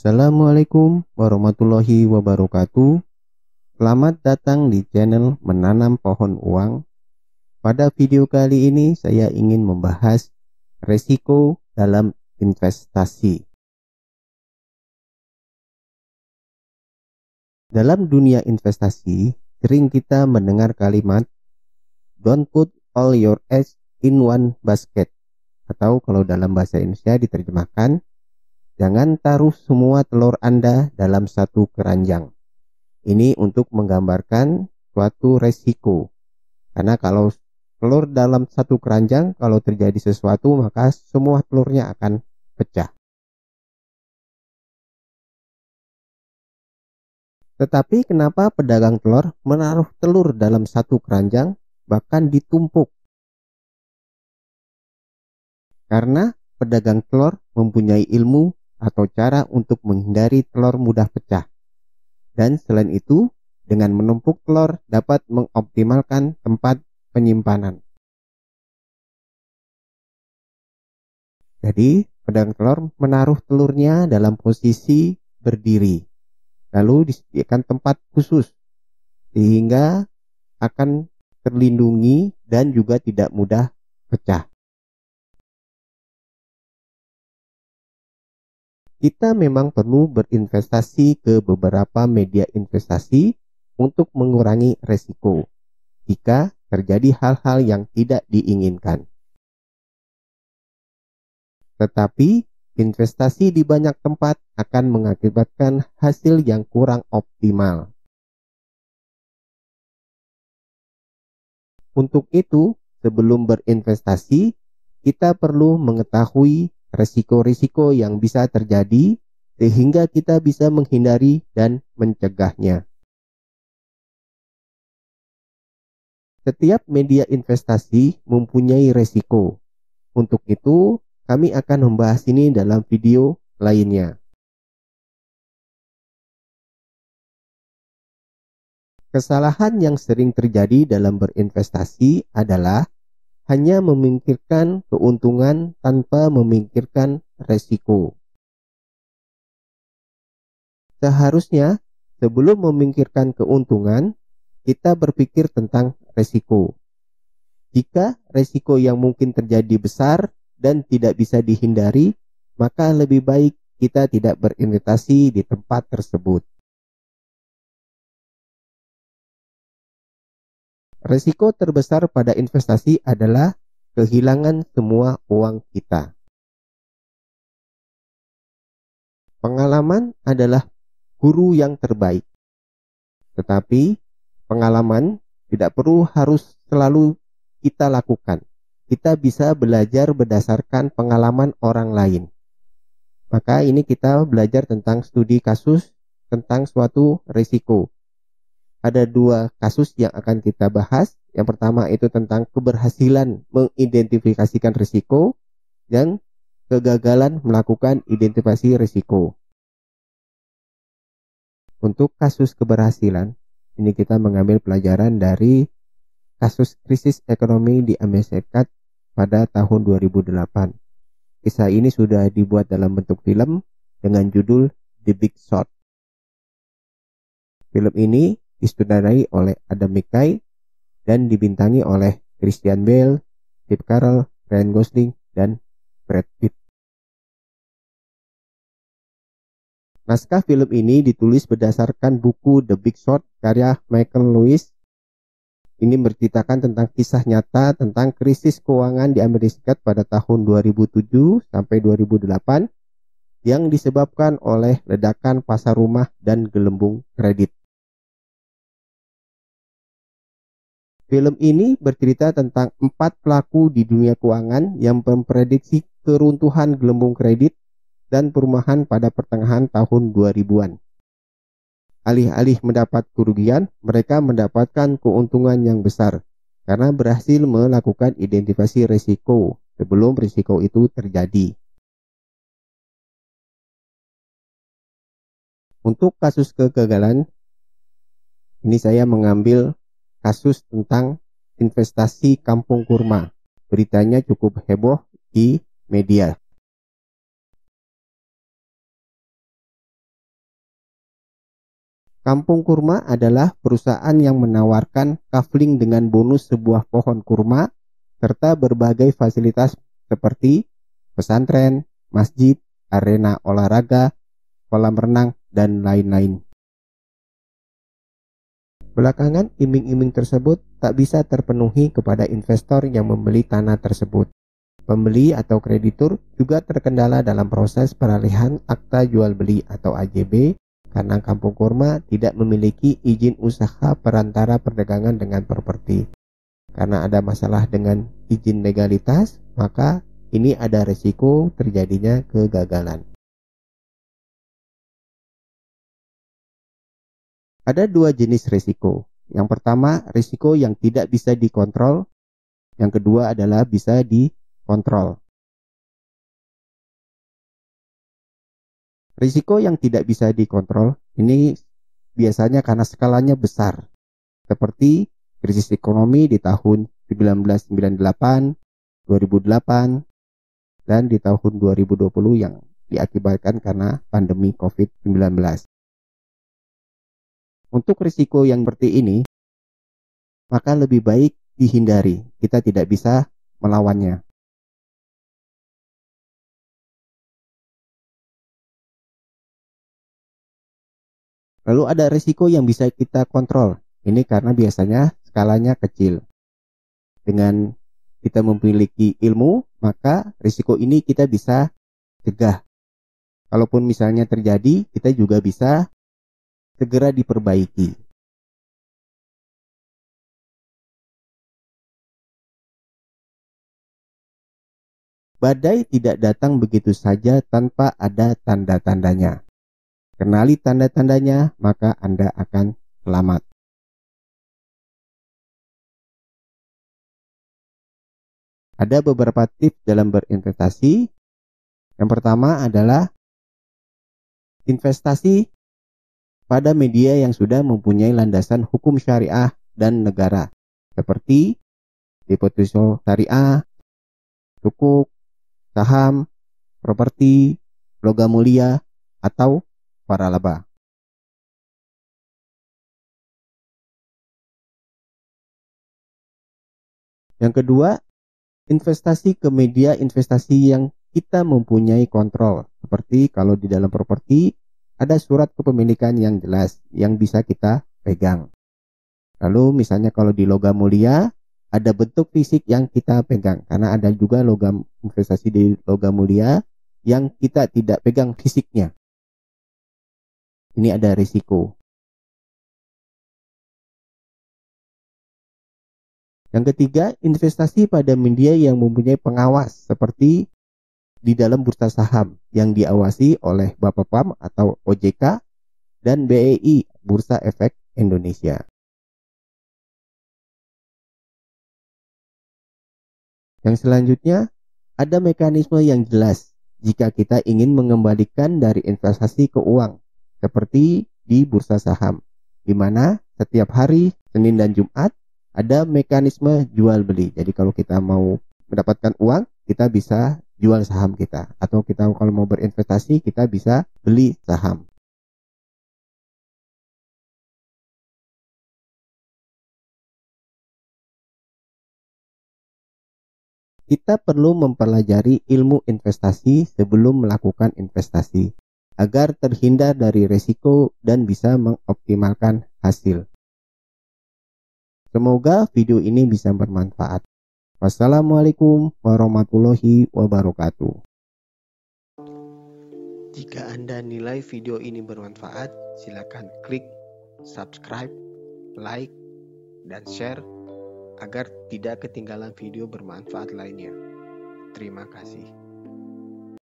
Assalamualaikum warahmatullahi wabarakatuh. Selamat datang di channel Menanam Pohon Uang. Pada video kali ini saya ingin membahas resiko dalam investasi. Dalam dunia investasi, sering kita mendengar kalimat "Don't put all your eggs in one basket", atau kalau dalam bahasa Indonesia diterjemahkan, jangan taruh semua telur Anda dalam satu keranjang. Ini untuk menggambarkan suatu resiko. Karena kalau telur dalam satu keranjang, kalau terjadi sesuatu maka semua telurnya akan pecah. Tetapi kenapa pedagang telur menaruh telur dalam satu keranjang, bahkan ditumpuk? Karena pedagang telur mempunyai ilmu atau cara untuk menghindari telur mudah pecah. Dan selain itu, dengan menumpuk telur dapat mengoptimalkan tempat penyimpanan. Jadi, pedagang telur menaruh telurnya dalam posisi berdiri, lalu disediakan tempat khusus sehingga akan terlindungi dan juga tidak mudah pecah. Kita memang perlu berinvestasi ke beberapa media investasi untuk mengurangi resiko jika terjadi hal-hal yang tidak diinginkan. Tetapi investasi di banyak tempat akan mengakibatkan hasil yang kurang optimal. Untuk itu, sebelum berinvestasi, kita perlu mengetahui risiko-risiko yang bisa terjadi sehingga kita bisa menghindari dan mencegahnya. Setiap media investasi mempunyai risiko. Untuk itu, kami akan membahas ini dalam video lainnya. Kesalahan yang sering terjadi dalam berinvestasi adalah hanya memikirkan keuntungan tanpa memikirkan resiko. Seharusnya, sebelum memikirkan keuntungan, kita berpikir tentang resiko. Jika resiko yang mungkin terjadi besar dan tidak bisa dihindari, maka lebih baik kita tidak berinvestasi di tempat tersebut. Resiko terbesar pada investasi adalah kehilangan semua uang kita. Pengalaman adalah guru yang terbaik. Tetapi pengalaman tidak perlu harus selalu kita lakukan. Kita bisa belajar berdasarkan pengalaman orang lain. Maka ini kita belajar tentang studi kasus tentang suatu risiko. Ada dua kasus yang akan kita bahas. Yang pertama itu tentang keberhasilan mengidentifikasikan risiko dan kegagalan melakukan identifikasi risiko. Untuk kasus keberhasilan, ini kita mengambil pelajaran dari kasus krisis ekonomi di Amerika Serikat pada tahun 2008. Kisah ini sudah dibuat dalam bentuk film dengan judul The Big Short. Film ini disutradarai oleh Adam McKay dan dibintangi oleh Christian Bale, Steve Carell, Ryan Gosling, dan Brad Pitt. Naskah film ini ditulis berdasarkan buku The Big Short karya Michael Lewis. Ini menceritakan tentang kisah nyata tentang krisis keuangan di Amerika Serikat pada tahun 2007 sampai 2008 yang disebabkan oleh ledakan pasar rumah dan gelembung kredit. Film ini bercerita tentang 4 pelaku di dunia keuangan yang memprediksi keruntuhan gelembung kredit dan perumahan pada pertengahan tahun 2000-an. Alih-alih mendapat kerugian, mereka mendapatkan keuntungan yang besar karena berhasil melakukan identifikasi risiko sebelum risiko itu terjadi. Untuk kasus kegagalan, ini saya mengambil kasus tentang investasi kampung kurma. Beritanya cukup heboh di media. Kampung Kurma adalah perusahaan yang menawarkan kafling dengan bonus sebuah pohon kurma serta berbagai fasilitas seperti pesantren, masjid, arena olahraga, kolam renang, dan lain-lain. Belakangan, iming-iming tersebut tak bisa terpenuhi kepada investor yang membeli tanah tersebut. Pembeli atau kreditur juga terkendala dalam proses peralihan akta jual beli atau AJB karena Kampung Kurma tidak memiliki izin usaha perantara perdagangan dengan properti. Karena ada masalah dengan izin legalitas, maka ini ada resiko terjadinya kegagalan. Ada dua jenis risiko. Yang pertama, risiko yang tidak bisa dikontrol. Yang kedua adalah bisa dikontrol. Risiko yang tidak bisa dikontrol ini biasanya karena skalanya besar, seperti krisis ekonomi di tahun 1998, 2008, dan di tahun 2020 yang diakibatkan karena pandemi COVID-19. Untuk risiko yang seperti ini, maka lebih baik dihindari. Kita tidak bisa melawannya. Lalu ada risiko yang bisa kita kontrol. Ini karena biasanya skalanya kecil. Dengan kita memiliki ilmu, maka risiko ini kita bisa cegah. Kalaupun misalnya terjadi, kita juga bisa segera diperbaiki. Badai tidak datang begitu saja tanpa ada tanda-tandanya. Kenali tanda-tandanya, maka Anda akan selamat. Ada beberapa tips dalam berinvestasi. Yang pertama adalah investasi pada media yang sudah mempunyai landasan hukum syariah dan negara, seperti deposito syariah, sukuk, saham, properti, logam mulia, atau waralaba. Yang kedua, investasi ke media investasi yang kita mempunyai kontrol. Seperti kalau di dalam properti ada surat kepemilikan yang jelas yang bisa kita pegang. Lalu misalnya kalau di logam mulia ada bentuk fisik yang kita pegang, karena ada juga logam investasi di logam mulia yang kita tidak pegang fisiknya. Ini ada risiko. Yang ketiga, investasi pada media yang mempunyai pengawas seperti di dalam bursa saham yang diawasi oleh Bapepam atau OJK dan BEI, Bursa Efek Indonesia. Yang selanjutnya, ada mekanisme yang jelas jika kita ingin mengembalikan dari investasi ke uang, seperti di bursa saham, di mana setiap hari Senin dan Jumat ada mekanisme jual beli. Jadi kalau kita mau mendapatkan uang, kita bisa jual saham kita, atau kita kalau mau berinvestasi kita bisa beli saham. Kita perlu mempelajari ilmu investasi sebelum melakukan investasi agar terhindar dari risiko dan bisa mengoptimalkan hasil. Semoga video ini bisa bermanfaat. Wassalamualaikum warahmatullahi wabarakatuh. Jika Anda nilai video ini bermanfaat, silakan klik subscribe, like, dan share agar tidak ketinggalan video bermanfaat lainnya. Terima kasih.